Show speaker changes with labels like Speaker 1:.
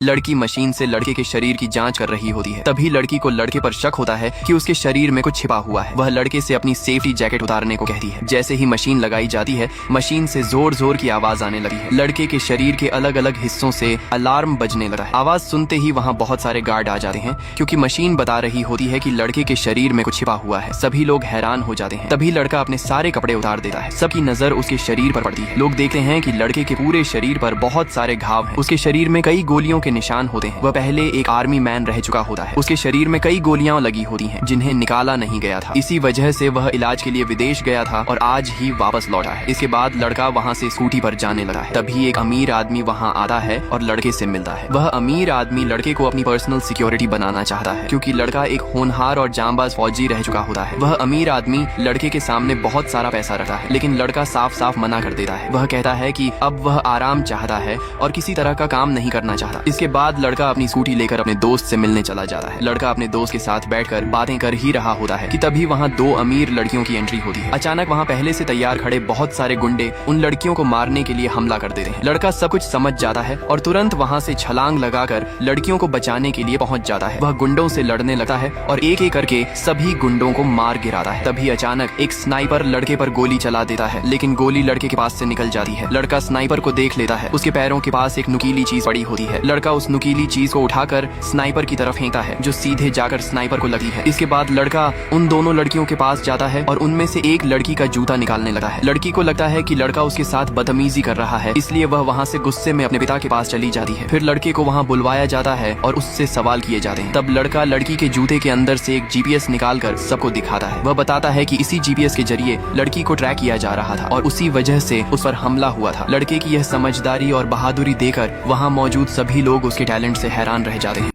Speaker 1: लड़की मशीन से लड़के के शरीर की जांच कर रही होती है। तभी लड़की को लड़के पर शक होता है कि उसके शरीर में कुछ छिपा हुआ है। वह लड़के से अपनी सेफ्टी जैकेट उतारने को कहती है। जैसे ही मशीन लगाई जाती है, मशीन से जोर जोर की आवाज आने लगी है। लड़के के शरीर के अलग अलग हिस्सों से अलार्म बजने लगा है। आवाज सुनते ही वहाँ बहुत सारे गार्ड आ जाते हैं, क्योंकि मशीन बता रही होती है कि लड़के के शरीर में कुछ छिपा हुआ है। सभी लोग हैरान हो जाते हैं। तभी लड़का अपने सारे कपड़े उतार देता है। सबकी नजर उसके शरीर पर पड़ती है। लोग देखते हैं कि लड़के के पूरे शरीर पर बहुत सारे घाव हैं। उसके शरीर में कई गोलियों के निशान होते हैं। वह पहले एक आर्मी मैन रह चुका होता है। उसके शरीर में कई गोलियां लगी होती हैं, जिन्हें निकाला नहीं गया था। इसी वजह से वह इलाज के लिए विदेश गया था और आज ही वापस लौटा है। इसके बाद लड़का वहाँ से स्कूटी पर जाने लगा है। तभी एक अमीर आदमी वहाँ आता है और लड़के से मिलता है। वह अमीर आदमी लड़के को अपनी पर्सनल सिक्योरिटी बनाना चाहता है, क्योंकि लड़का एक होनहार और जांबाज फौजी रह चुका होता है। वह अमीर आदमी लड़के के सामने बहुत सारा पैसा रखता है, लेकिन लड़का साफ साफ मना कर देता है। वह कहता है कि अब वह आराम चाहता है और किसी तरह का काम नहीं करना चाहता। इसके बाद लड़का अपनी स्कूटी लेकर अपने दोस्त से मिलने चला जाता है। लड़का अपने दोस्त के साथ बैठकर बातें कर ही रहा होता है कि तभी वहाँ दो अमीर लड़कियों की एंट्री होती है। अचानक वहाँ पहले से तैयार खड़े बहुत सारे गुंडे उन लड़कियों को मारने के लिए हमला कर देते हैं। लड़का सब कुछ समझ जाता है और तुरंत वहाँ से छलांग लगाकर लड़कियों को बचाने के लिए पहुँच जाता है। वह गुंडों से लड़ने लगता है और एक एक करके सभी गुंडों को मार गिराता है। तभी अचानक एक स्नाइपर लड़के पर गोली चला देता है, लेकिन गोली लड़के के पास से निकल जाती है। लड़का स्नाइपर को देख लेता है। उसके पैरों के पास एक नुकीली चीज पड़ी होती है। लड़का उस नुकीली चीज को उठाकर स्नाइपर की तरफ फेंकता है, जो सीधे जाकर स्नाइपर को लगती है। इसके बाद लड़का उन दोनों लड़कियों के पास जाता है और उनमें से एक लड़की का जूता निकालने लगता है। लड़की को लगता है कि लड़का उसके साथ बदतमीजी कर रहा है, इसलिए वह वहाँ से गुस्से में अपने पिता के पास चली जाती है। फिर लड़के को वहाँ बुलवाया जाता है और उससे सवाल किए जाते हैं। तब लड़का लड़की के जूते के अंदर से एक जीपीएस निकालकर सबको दिखाता है। वह बताता है कि इसी जीपीएस के जरिए लड़की को ट्रैक किया जा रहा था और उसी वजह से उस पर हमला हुआ था। लड़के की यह समझदारी और बहादुरी देखकर वहाँ मौजूद सभी लोग उसके टैलेंट से हैरान रह जाते हैं।